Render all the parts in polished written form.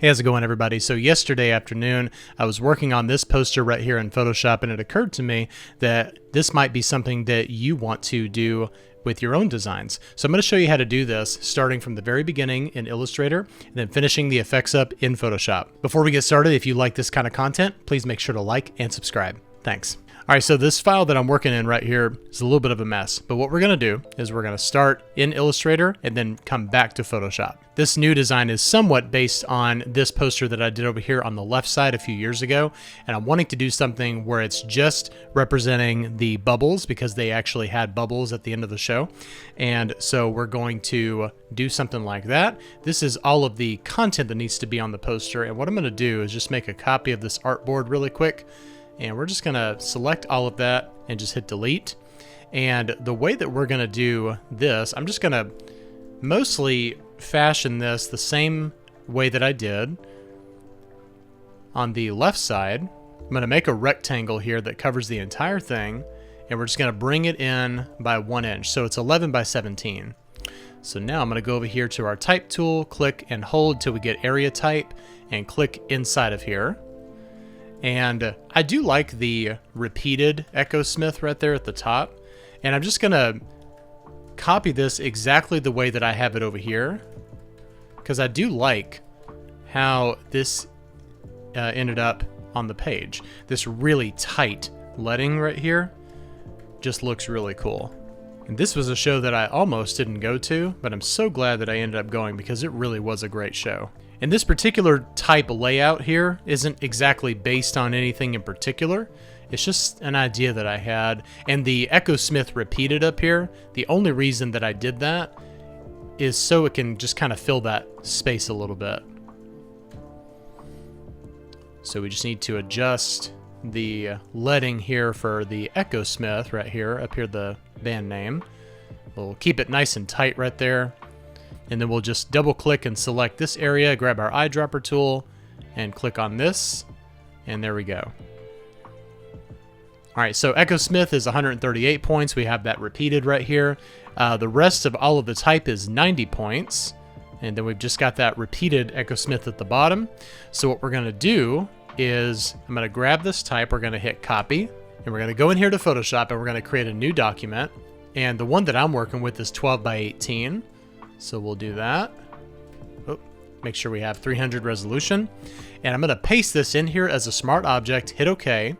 Hey, how's it going, everybody? So yesterday afternoon, I was working on this poster right here in Photoshop, and it occurred to me that this might be something that you want to do with your own designs. So I'm going to show you how to do this, starting from the very beginning in Illustrator, and then finishing the effects up in Photoshop. Before we get started, if you like this kind of content, please make sure to like and subscribe. Thanks. All right, so this file that I'm working in right here is a little bit of a mess, but what we're gonna do is we're gonna start in Illustrator and then come back to Photoshop. This new design is somewhat based on this poster that I did over here on the left side a few years ago, and I'm wanting to do something where it's just representing the bubbles because they actually had bubbles at the end of the show. And so we're going to do something like that. This is all of the content that needs to be on the poster, and what I'm gonna do is just make a copy of this artboard really quick. And we're just gonna select all of that and just hit delete. And the way that we're gonna do this, I'm just gonna mostly fashion this the same way that I did on the left side. I'm gonna make a rectangle here that covers the entire thing, and we're just gonna bring it in by 1 inch. So it's 11 by 17. So now I'm gonna go over here to our type tool, click and hold till we get area type, and click inside of here. And I do like the repeated Echo Smith right there at the top. And I'm just gonna copy this exactly the way that I have it over here, because I do like how this ended up on the page. This really tight leading right here just looks really cool. And this was a show that I almost didn't go to, but I'm so glad that I ended up going because it really was a great show. And this particular type layout here isn't exactly based on anything in particular. It's just an idea that I had. And the Echo Smith repeated up here, the only reason that I did that is so it can just kind of fill that space a little bit. So we just need to adjust the leading here for the Echo Smith right here, up here the band name. We'll keep it nice and tight right there. And then we'll just double click and select this area, grab our eyedropper tool and click on this, and there we go. All right, so Echo Smith is 138 points. We have that repeated right here. The rest of all of the type is 90 points. And then we've just got that repeated Echo Smith at the bottom. So what we're gonna do is I'm gonna grab this type, we're gonna hit copy, and we're gonna go in here to Photoshop and we're gonna create a new document. And the one that I'm working with is 12 by 18. So we'll do that. Oh, make sure we have 300 resolution. And I'm gonna paste this in here as a smart object, hit OK.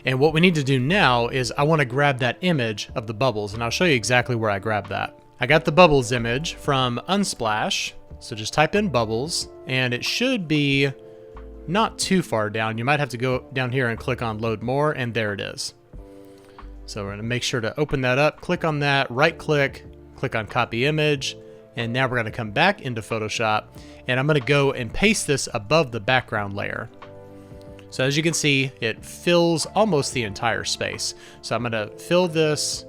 And what we need to do now is I wanna grab that image of the bubbles, and I'll show you exactly where I grabbed that. I got the bubbles image from Unsplash. So just type in bubbles, and it should be not too far down. You might have to go down here and click on load more, and there it is. So we're gonna make sure to open that up, click on that, right click on copy image. And now we're gonna come back into Photoshop, and I'm gonna go and paste this above the background layer. So as you can see, it fills almost the entire space. So I'm gonna fill this.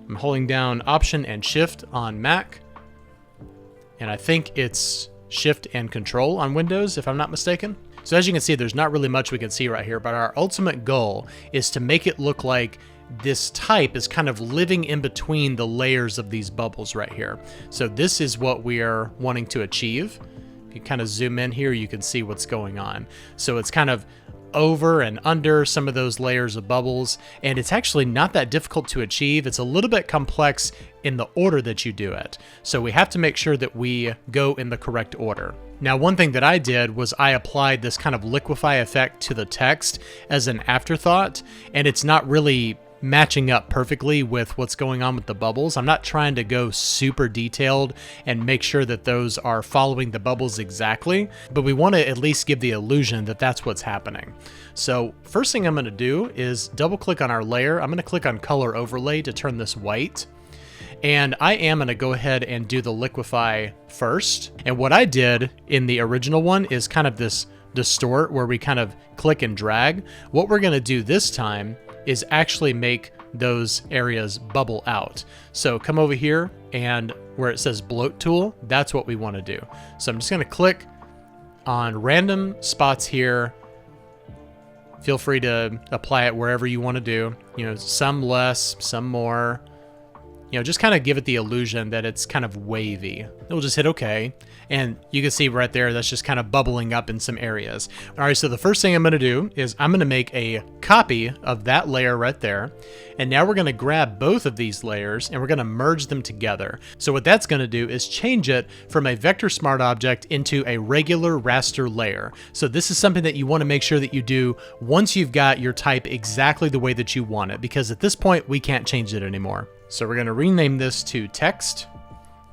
I'm holding down Option and Shift on Mac. And I think it's Shift and Control on Windows, if I'm not mistaken. So as you can see, there's not really much we can see right here, but our ultimate goal is to make it look like this type is kind of living in between the layers of these bubbles right here. So this is what we are wanting to achieve. If you kind of zoom in here, you can see what's going on. So it's kind of over and under some of those layers of bubbles, and it's actually not that difficult to achieve. It's a little bit complex in the order that you do it. So we have to make sure that we go in the correct order. Now, one thing that I did was I applied this kind of liquefy effect to the text as an afterthought, and it's not really matching up perfectly with what's going on with the bubbles. I'm not trying to go super detailed and make sure that those are following the bubbles exactly, but we want to at least give the illusion that that's what's happening. So first thing I'm going to do is double click on our layer. I'm going to click on color overlay to turn this white. And I am going to go ahead and do the liquefy first. And what I did in the original one is kind of this distort where we kind of click and drag. What we're going to do this time is actually make those areas bubble out. So come over here, and where it says bloat tool, that's what we want to do. So I'm just going to click on random spots here. Feel free to apply it wherever you want to do. You know, some less, some more. You know, just kind of give it the illusion that it's kind of wavy. We'll just hit OK. And you can see right there, that's just kind of bubbling up in some areas. All right, so the first thing I'm going to do is I'm going to make a copy of that layer right there. And now we're going to grab both of these layers and we're going to merge them together. So what that's going to do is change it from a vector smart object into a regular raster layer. So this is something that you want to make sure that you do once you've got your type exactly the way that you want it, because at this point we can't change it anymore. So we're going to rename this to text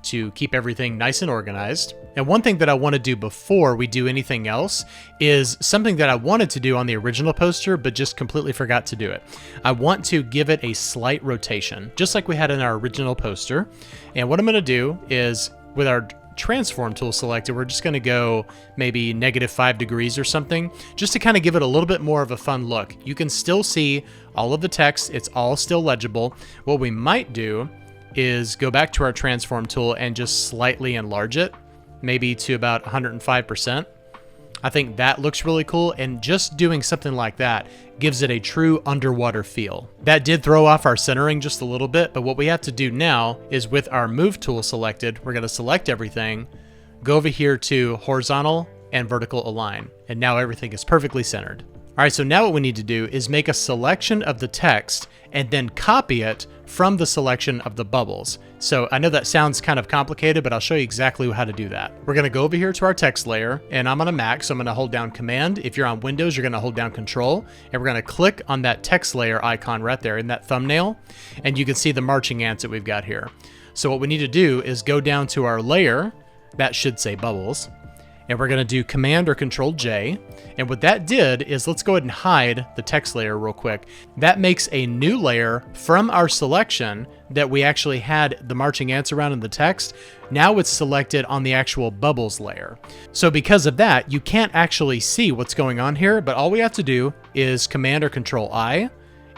to keep everything nice and organized. And one thing that I want to do before we do anything else is something that I wanted to do on the original poster, but just completely forgot to do it. I want to give it a slight rotation, just like we had in our original poster. And what I'm going to do is, with our transform tool selected, we're just going to go maybe -5 degrees or something, just to kind of give it a little bit more of a fun look. You can still see all of the text. It's all still legible. What we might do is go back to our transform tool and just slightly enlarge it, maybe to about 105%. I think that looks really cool, and just doing something like that gives it a true underwater feel. That did throw off our centering just a little bit, but what we have to do now is, with our move tool selected, we're going to select everything, go over here to horizontal and vertical align, and now everything is perfectly centered. All right, so now what we need to do is make a selection of the text and then copy it from the selection of the bubbles. So I know that sounds kind of complicated, but I'll show you exactly how to do that. We're going to go over here to our text layer, and I'm on a Mac, so I'm going to hold down Command. If you're on Windows, you're going to hold down Control, and we're going to click on that text layer icon right there in that thumbnail, and you can see the marching ants that we've got here. So what we need to do is go down to our layer, that should say bubbles, and we're going to do Command or Control J. And what that did is, let's go ahead and hide the text layer real quick. That makes a new layer from our selection that we actually had the marching ants around in the text. Now it's selected on the actual bubbles layer. So because of that, you can't actually see what's going on here, but all we have to do is Command or Control I,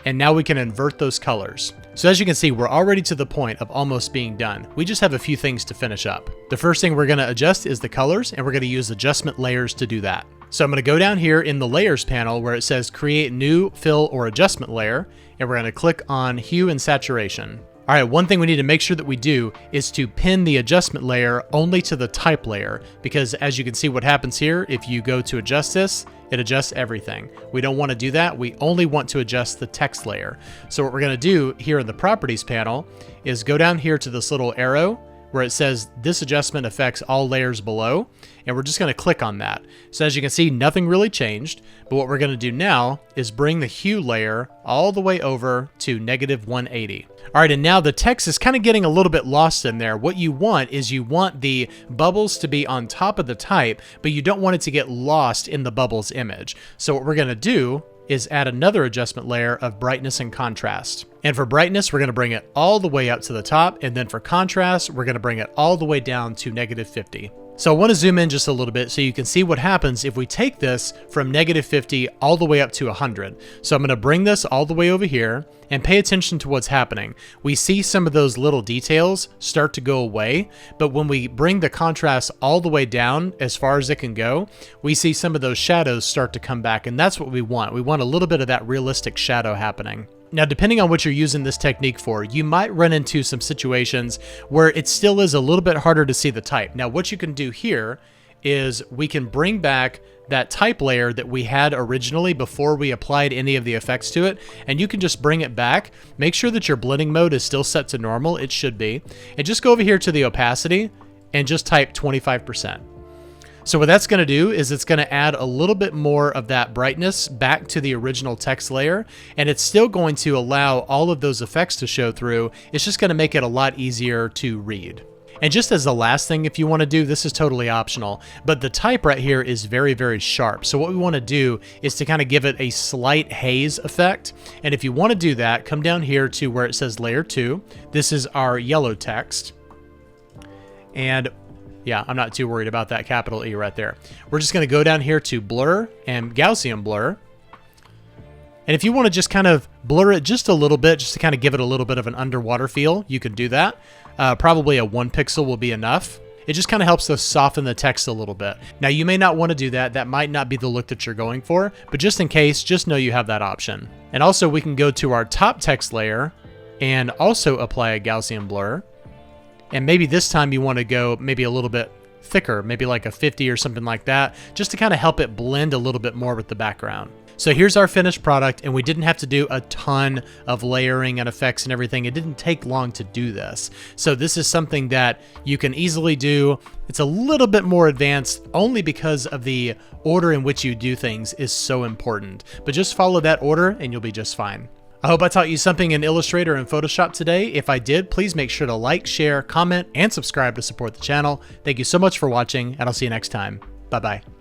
and now we can invert those colors. So as you can see, we're already to the point of almost being done. We just have a few things to finish up. The first thing we're going to adjust is the colors, and we're going to use adjustment layers to do that. So I'm going to go down here in the layers panel where it says create new fill or adjustment layer, and we're going to click on hue and saturation. All right, one thing we need to make sure that we do is to pin the adjustment layer only to the type layer, because as you can see what happens here, if you go to adjust this, it adjusts everything. We don't want to do that. We only want to adjust the text layer. So what we're going to do here in the properties panel is go down here to this little arrow where it says this adjustment affects all layers below, and we're just going to click on that. So as you can see, nothing really changed, but what we're going to do now is bring the hue layer all the way over to -180. All right, and now the text is kind of getting a little bit lost in there. What you want is you want the bubbles to be on top of the type, but you don't want it to get lost in the bubbles image. So what we're going to do is add another adjustment layer of brightness and contrast. And for brightness, we're going to bring it all the way up to the top, and then for contrast, we're going to bring it all the way down to -50. So I want to zoom in just a little bit so you can see what happens if we take this from -50 all the way up to 100. So I'm going to bring this all the way over here and pay attention to what's happening. We see some of those little details start to go away, but when we bring the contrast all the way down as far as it can go, we see some of those shadows start to come back, and that's what we want. We want a little bit of that realistic shadow happening. Now, depending on what you're using this technique for, you might run into some situations where it still is a little bit harder to see the type. Now, what you can do here is we can bring back that type layer that we had originally before we applied any of the effects to it, and you can just bring it back. Make sure that your blending mode is still set to normal. It should be. And just go over here to the opacity and just type 25%. So what that's going to do is it's going to add a little bit more of that brightness back to the original text layer, and it's still going to allow all of those effects to show through. It's just going to make it a lot easier to read. And just as the last thing, if you want to do, this is totally optional, but the type right here is very, very sharp. So what we want to do is to kind of give it a slight haze effect. And if you want to do that, come down here to where it says layer 2. This is our yellow text. And yeah, I'm not too worried about that capital E right there. We're just going to go down here to blur and Gaussian blur. And if you want to just kind of blur it just a little bit, just to kind of give it a little bit of an underwater feel, you can do that. Probably a 1 pixel will be enough. It just kind of helps us soften the text a little bit. Now, you may not want to do that. That might not be the look that you're going for, but just in case, just know you have that option. And also we can go to our top text layer, and also apply a Gaussian blur. And maybe this time you want to go maybe a little bit thicker, maybe like a 50 or something like that, just to kind of help it blend a little bit more with the background. So here's our finished product, and we didn't have to do a ton of layering and effects and everything. It didn't take long to do this. So this is something that you can easily do. It's a little bit more advanced only because of the order in which you do things is so important. But just follow that order and you'll be just fine. I hope I taught you something in Illustrator and Photoshop today. If I did, please make sure to like, share, comment, and subscribe to support the channel. Thank you so much for watching, and I'll see you next time. Bye-bye.